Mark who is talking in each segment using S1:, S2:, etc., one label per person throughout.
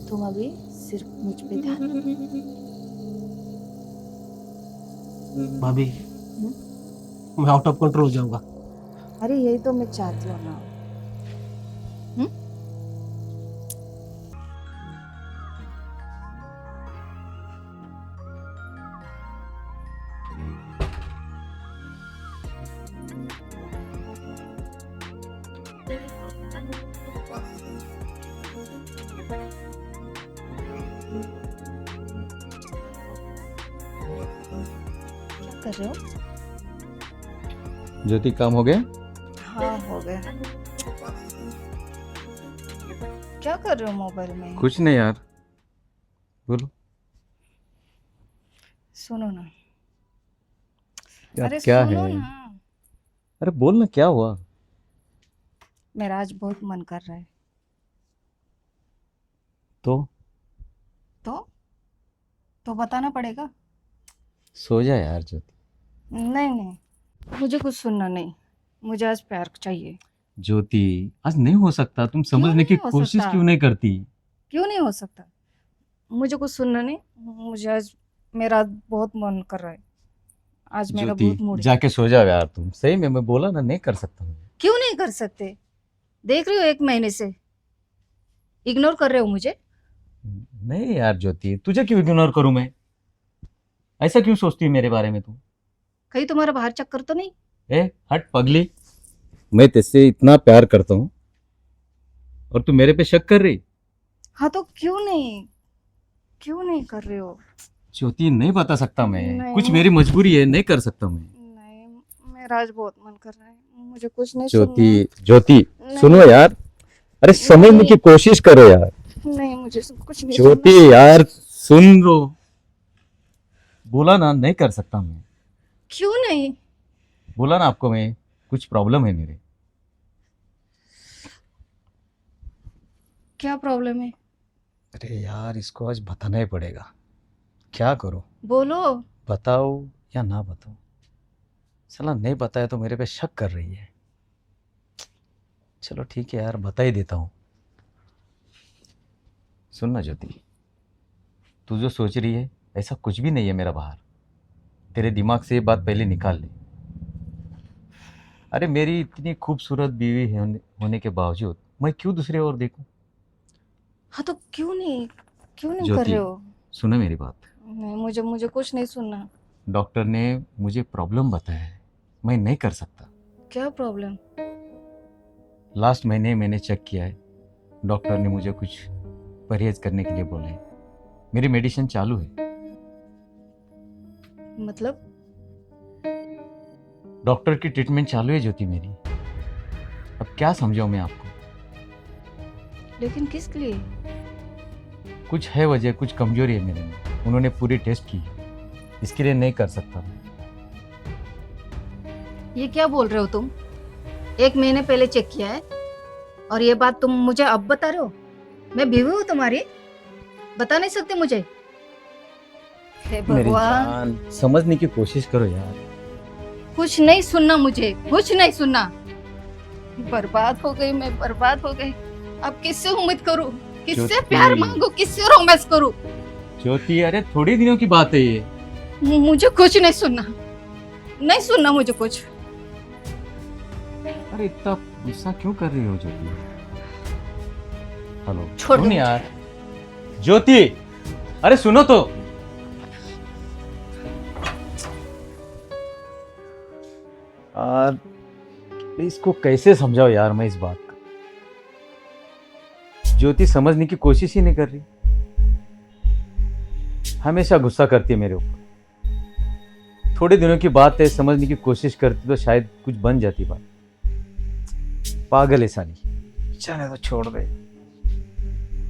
S1: तुम अभी सिर्फ मुझ पे ध्यान दो।
S2: भाभी,
S1: हम्म?
S2: मैं आउट ऑफ कंट्रोल हो जाऊंगा।
S1: अरे यही तो मैं चाहती हूँ ना। हम्म? क्या कर रहे हो?
S3: ज्योति, काम हो गया?
S1: हाँ हो गया। क्या कर रहे हो मोबाइल में?
S3: कुछ नहीं यार, बोलो।
S1: सुनो ना।
S3: क्या
S1: अरे
S3: क्या है?
S1: सुनो ना।
S3: अरे बोल ना, क्या हुआ?
S1: मेरा आज बहुत मन कर रहा है।
S3: तो
S1: तो तो बताना पड़ेगा।
S3: सो जा यार ज्योति।
S1: नहीं नहीं, मुझे कुछ सुनना नहीं। मुझे आज प्यार चाहिए।
S3: ज्योति, आज नहीं हो सकता। तुम
S1: क्यों
S3: समझने की
S1: नहीं हो
S3: कोशिश
S1: सकता?
S3: क्यों नहीं करती?
S1: क्यों नहीं हो सकता? मुझे कुछ सुनना नहीं। मुझे आज मेरा आज बहुत मन कर रहा है। आज मेरा
S3: ज्योति,
S1: बहुत मूड है।
S3: जाके सो जाओ यार। तुम सही में, मैं बोला ना, नहीं कर सकता हूँ।
S1: क्यों नहीं कर सकते? देख रहे हो 1 महीने से इग्नोर कर रहे हो मुझे।
S3: नहीं यार ज्योति, तुझे क्यों इग्नोर करूं मैं? ऐसा क्यों सोचती है मेरे बारे में तू?
S1: कहीं तुम्हारा बाहर चक्कर तो नहीं?
S3: ए, हट पगली। मैं तेरे इतना प्यार करता हूँ और तू मेरे पे शक कर रही?
S1: हाँ तो क्यों नहीं कर रहे हो?
S3: ज्योति, नहीं बता सकता मैं। कुछ
S1: नहीं
S3: मेरी मजबूरी है, नहीं कर सकता मैं।
S1: नहीं, मेरा आज बहुत मन कर रहा है। मुझे कुछ नहीं
S3: ज्योति,
S1: सुनना।
S3: ज्योति, सुनो
S1: नहीं
S3: यार। अरे समझने
S1: नहीं
S3: की कोशिश करो यार।
S1: नहीं, मुझे सब कुछ नहीं
S3: ज्योति
S1: सुनना।
S3: यार, सुन लो। बोला ना, नहीं कर सकता मैं।
S1: क्यों नहीं?
S3: बोला ना आपको, मैं कुछ प्रॉब्लम है मेरे।
S1: क्या प्रॉब्लम है?
S3: अरे यार, इसको आज बताना ही पड़ेगा। क्या करो?
S1: बोलो।
S3: बताओ या ना बताओ? साला नहीं बताया तो मेरे पे शक कर रही है। चलो ठीक है यार, बता ही देता हूँ। सुन ना ज्योति, तू जो सोच रही है ऐसा कुछ भी नहीं है मेरा बाहर। तेरे दिमाग से ये बात पहले निकाल ले। अरे मेरी इतनी खूबसूरत बीवी होने के बावजूद मैं क्यों दूसरे ओर देखूं?
S1: हाँ तो क्यों नहीं कर
S3: ज्योति,
S1: रहे हो?
S3: सुनो मेरी बात।
S1: नहीं, मुझे मुझे कुछ नहीं सुनना।
S3: डॉक्टर ने मुझे प्रॉब्लम बताया है, मैं नहीं कर सकता।
S1: क्या प्रॉब्लम?
S3: लास्ट महीने मैंने चेक किया है। डॉक्टर ने मुझे कुछ परहेज करने के लिए बोला है। मेरी मेडिसिन चालू है।
S1: मतलब?
S3: डॉक्टर की ट्रीटमेंट चालू है ज्योति मेरी। अब क्या समझाऊं मैं आपको?
S1: लेकिन किस लिए?
S3: कुछ है वजह, कुछ कमजोरी है मेरे में। उन्होंने पूरी टेस्ट की है, इसके लिए नहीं कर सकता।
S1: ये क्या बोल रहे हो तुम? 1 महीने पहले चेक किया है और ये बात तुम मुझे अब बता रहे हो? मैं बीवी हूँ तुम्हारी, बता नहीं सकते मुझे? हे
S3: मेरी
S1: भगवान।
S3: जान, समझने की कोशिश करो यार।
S1: कुछ नहीं सुनना, मुझे कुछ नहीं सुनना। बर्बाद हो गई, मैं बर्बाद हो गई। अब किससे उम्मीद करूं? किससे
S3: ज्योति।
S1: प्यार मांगू? किससे रोमांस करूं?
S3: ज्योति, अरे थोड़ी दिनों की बात है ये।
S1: मुझे कुछ नहीं सुनना। नहीं सुनना मुझे कुछ।
S3: अरे इतना गुस्सा क्यों कर रही हो ज्योति? हेलो,
S1: छोड़ दो
S3: सुन
S1: मुझे।
S3: यार। ज्योति, अरे सुनो तो। यार, इसको कैसे समझाओ यार मैं इस बात का? ज्योति समझने की कोशिश ही नहीं कर रही। हमेशा गुस्सा करती है मेरे ऊपर। थोड़े दिनों की बात है, समझने की कोशिश करती तो शायद कुछ बन जाती बात। पागल है साली। चले तो छोड़ दे,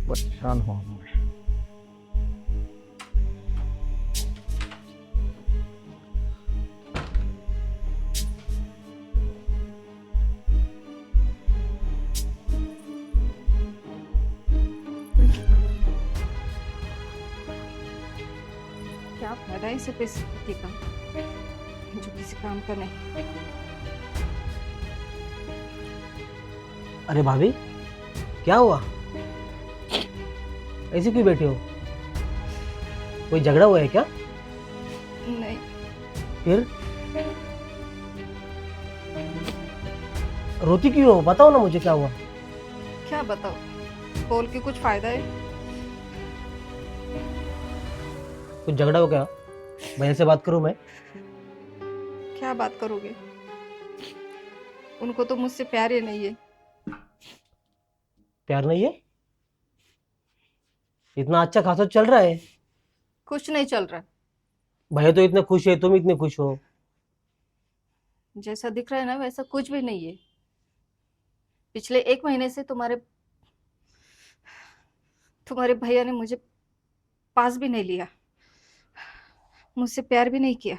S3: परेशान हूं मैं।
S1: क्या फायदा इसे पैसे का जो किसी काम का नहीं।
S2: अरे भाभी, क्या हुआ? ऐसे क्यों बैठे हो? कोई झगड़ा हुआ है क्या?
S1: नहीं।
S2: फिर रोती क्यों हो? बताओ ना मुझे क्या हुआ।
S1: क्या बताओ, बोल के कुछ फायदा है?
S2: कुछ झगड़ा हो क्या? भैया से बात करूं मैं?
S1: क्या बात करोगे? उनको तो मुझसे प्यार ही नहीं है।
S2: प्यार नहीं है? इतना अच्छा खासा चल रहा है।
S1: कुछ नहीं चल रहा।
S2: भैया तो इतने खुश है, तुम इतने खुश हो।
S1: जैसा दिख रहा है ना वैसा कुछ भी नहीं है। पिछले 1 महीने से तुम्हारे तुम्हारे भैया ने मुझे पास भी नहीं लिया, मुझसे प्यार भी नहीं किया।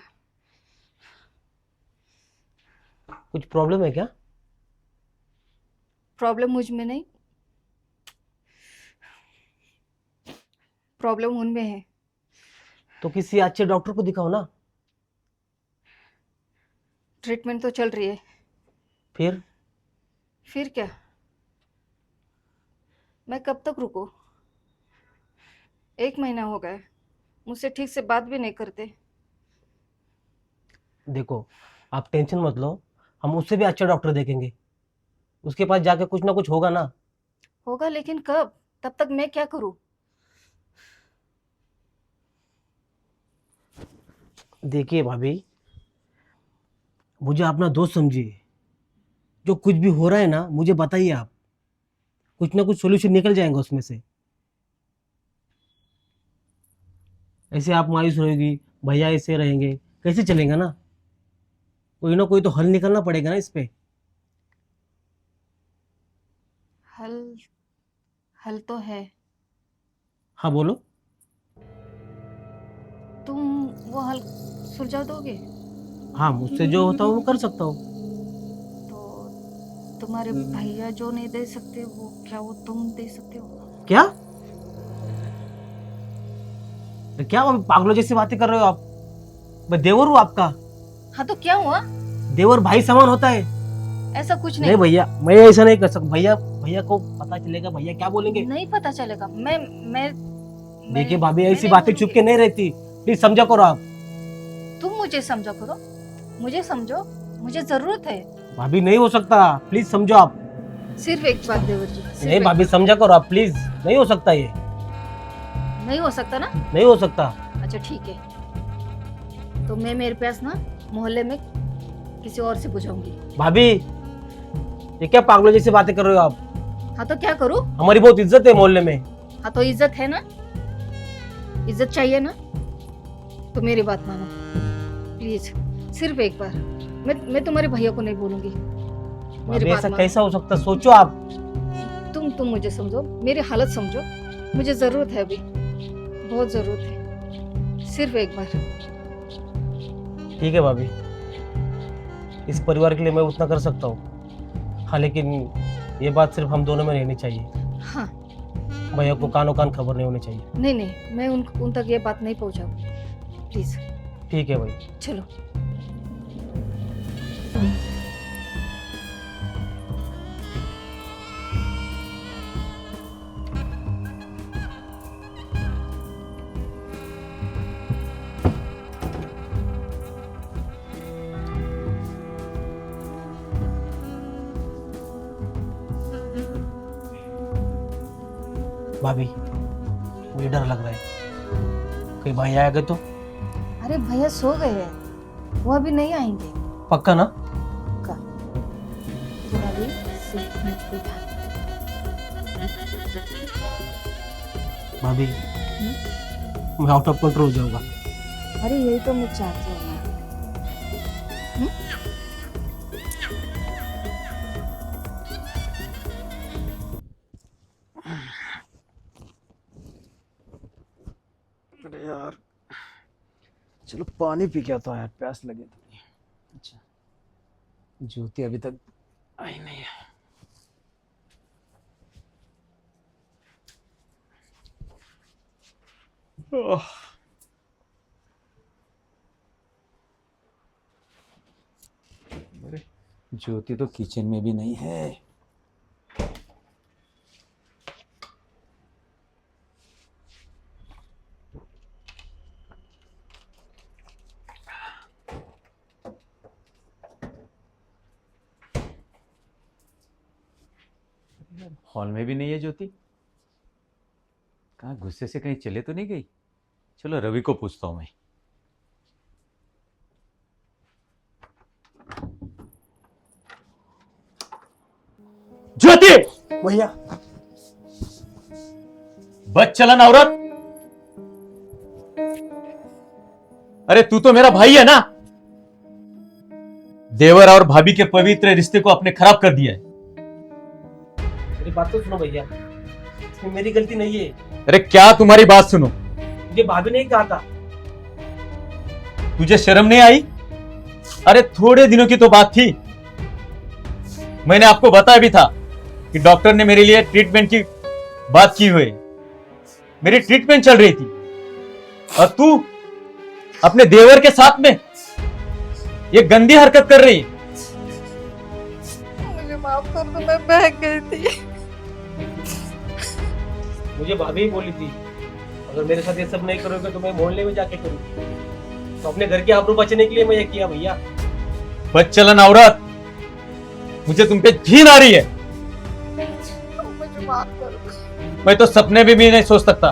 S2: कुछ प्रॉब्लम है क्या?
S1: प्रॉब्लम मुझ में नहीं, प्रॉब्लम उनमें है।
S2: तो किसी अच्छे डॉक्टर को दिखाओ ना।
S1: ट्रीटमेंट तो चल रही है।
S2: फिर
S1: क्या? मैं कब तक रुकूं? 1 महीना हो गया, मुझसे ठीक से बात भी नहीं करते।
S2: देखो, आप टेंशन मत लो, हम उससे भी अच्छा डॉक्टर देखेंगे। उसके पास जाके कुछ ना कुछ होगा ना।
S1: होगा, लेकिन कब? तब तक मैं क्या करूं?
S2: देखिए भाभी, मुझे अपना दोस्त समझिए। जो कुछ भी हो रहा है ना, मुझे बताइए आप। कुछ ना कुछ सोल्यूशन निकल जाएगा उसमें से। ऐसे आप मायूस रहेगी, भैया ऐसे रहेंगे, कैसे चलेगा ना? कोई ना कोई तो हल निकलना पड़ेगा ना इस पे।
S1: हल हल तो है।
S2: हाँ बोलो।
S1: तुम वो हल सुलझा दोगे?
S2: हाँ, मुझसे जो होता है वो कर सकता हूँ।
S1: तो तुम्हारे भैया जो नहीं दे सकते वो क्या वो तुम दे सकते हो?
S2: क्या? क्या अभी पागलों जैसी बातें कर रहे हो आप? मैं देवर हूँ आपका।
S1: हाँ तो क्या हुआ?
S2: देवर भाई समान होता है।
S1: ऐसा कुछ
S2: नहीं
S1: नहीं।
S2: भैया, मैं ऐसा नहीं कर सकता। भैया भैया को पता चलेगा, भैया क्या बोलेंगे?
S1: नहीं पता चलेगा। मैं
S2: देखिए भाभी,
S1: मैं
S2: ऐसी
S1: नहीं
S2: बातें चुप के
S1: बोलूंगी।
S2: नहीं रहती। प्लीज समझा करो आप।
S1: तुम मुझे समझो करो, मुझे समझो, मुझे जरूरत है।
S2: भाभी नहीं हो सकता, प्लीज समझो आप।
S1: सिर्फ एक बात देवर जी, सिर्फ
S2: नहीं
S1: एक
S2: भाभी,
S1: बात।
S2: समझा करो आप प्लीज। नहीं हो सकता ये।
S1: नहीं हो सकता ना?
S2: नहीं हो सकता।
S1: अच्छा ठीक है, तो मैं मेरे पास ना मोहल्ले में किसी और से बुझाऊंगी।
S2: भाभी, ये क्या पागलों जैसी बातें कर रहे हो आप?
S1: हाँ तो क्या करूँ?
S2: हमारी बहुत इज्जत है मोहल्ले में।
S1: हाँ तो इज्जत है ना, इज्जत चाहिए ना, तो मेरी बात मानो प्लीज। सिर्फ एक बार। मैं तुम्हारे भैया को नहीं बोलूंगी। मेरी
S2: भाभी
S1: बात
S2: ऐसा
S1: मानो।
S2: कैसा हो सकता, सोचो आप।
S1: तुम मुझे समझो, मेरी हालत समझो। मुझे जरूरत है अभी, बहुत जरूरत है। सिर्फ एक बार।
S2: ठीक है भाभी, इस परिवार के लिए मैं उतना कर सकता हूँ। हाँ लेकिन ये बात सिर्फ हम दोनों में रहनी चाहिए।
S1: हाँ।
S2: भैया को कानो कान खबर नहीं होनी चाहिए।
S1: नहीं, मैं उन तक ये बात नहीं पहुंचाऊंगी प्लीज।
S2: ठीक है भाई।
S1: चलो।
S2: भाभी, मुझे डर लग रहा है, कहीं भैया आ गए तो?
S1: अरे भैया सो गए हैं, वो अभी नहीं आएंगे।
S2: पक्का ना?
S1: का तुम अभी सिर्फ मुझ पे ध्यान।
S2: भाभी, मैं आउट ऑफ कंट्रोल हो जाऊंगा।
S1: अरे यही तो मैं चाहती हूँ ना।
S4: अरे यार, चलो पानी पी के आता हूँ यार, प्यास लगी थी। अच्छा, ज्योति अभी तक आई नहीं है। ओह। अरे ज्योति तो किचन में भी नहीं है।
S3: हॉल में भी नहीं है ज्योति। कहाँ गुस्से से कहीं चले तो नहीं गई? चलो रवि को पूछता हूं मैं। ज्योति,
S2: भैया
S3: बच चलन औरत। अरे तू तो मेरा भाई है ना। देवर और भाभी के पवित्र रिश्ते को आपने खराब कर दिया है।
S2: मेरी बात तो सुनो भैया, इसमें मेरी गलती नहीं है।
S3: अरे क्या तुम्हारी बात सुनो?
S2: मुझे भाभी ने ही कहा था।
S3: तुझे शर्म नहीं आई? अरे थोड़े दिनों की तो बात थी। मैंने आपको बताया भी था कि डॉक्टर ने मेरे लिए ट्रीटमेंट की बात की हुई। मेरी ट्रीटमेंट चल रही थी और तू अपने देवर के साथ में ये गंदी हरकत कर रही।
S5: मुझे माफ कर दो, मैं बहक गई थी।
S2: मुझे भाभी ही बोली थी अगर मेरे साथ ये सब नहीं करोगे तो मैं मोहल्ले में जाके करूंगी। तो अपने घर की आबरू बचाने के लिए मैं ये किया भैया।
S3: बदचलन औरत, मुझे तुम पे घिन आ रही है।
S5: मुझे माफ कर दो।
S3: मैं तो सपने में भी नहीं सोच सकता।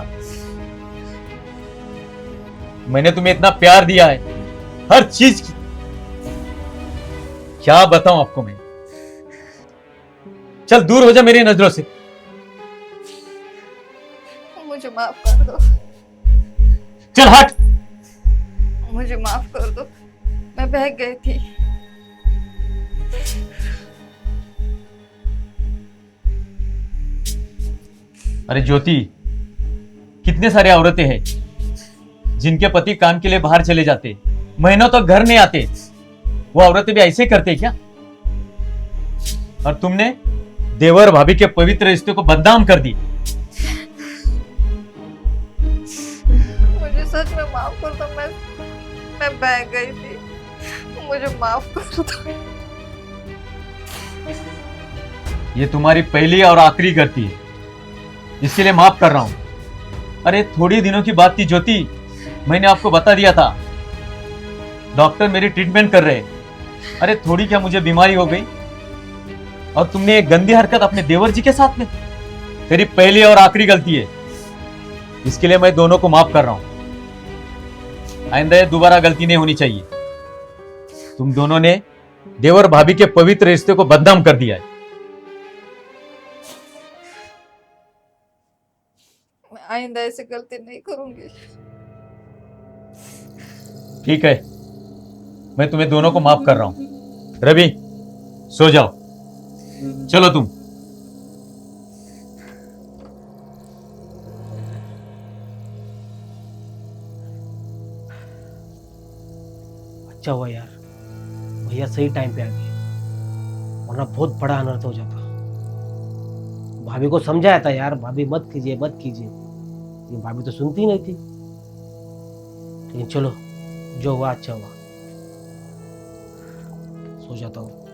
S3: मैंने तुम्हें इतना प्यार दिया है, हर चीज की। क्या बताऊं आपको मैं? चल दूर हो जा मेरी नजरों से।
S5: मुझे माफ कर दो।
S3: चल हट।
S5: मुझे माफ कर दो, मैं बहक गई थी।
S3: अरे ज्योति, कितने सारे औरतें हैं जिनके पति काम के लिए बाहर चले जाते, महीनों तक घर नहीं आते। वो औरतें भी ऐसे करते क्या? और तुमने देवर भाभी के पवित्र रिश्ते को बदनाम कर दी।
S5: मुझे सच में माफ कर दो, मैं बहक गई थी। मुझे माफ कर दो।
S3: ये तुम्हारी पहली और आखिरी गलती है, इसके लिए माफ कर रहा हूं। अरे थोड़ी दिनों की बात थी ज्योति, मैंने आपको बता दिया था। डॉक्टर मेरी ट्रीटमेंट कर रहे। अरे थोड़ी क्या मुझे बीमारी हो गई और तुमने एक गंदी हरकत अपने देवर जी के साथ में। तेरी पहली और आखिरी गलती है, इसके लिए मैं दोनों को माफ कर रहा हूं। आइंदा ये दोबारा गलती नहीं होनी चाहिए। तुम दोनों ने देवर भाभी के पवित्र रिश्ते को बदनाम कर दिया है।
S5: मैं आइंदा ऐसी गलती नहीं करूंगी।
S3: ठीक है, मैं तुम्हें दोनों को माफ कर रहा हूं। रवि, सो जाओ। चलो तुम।
S2: अच्छा हुआ यार, भैया सही टाइम पे आ गए, वरना बहुत बड़ा अनर्थ हो जाता। भाभी को समझाया था यार, भाभी मत कीजिए मत कीजिए, लेकिन भाभी तो सुनती नहीं थी। लेकिन चलो, जो हुआ अच्छा हुआ। सो जाता हूँ।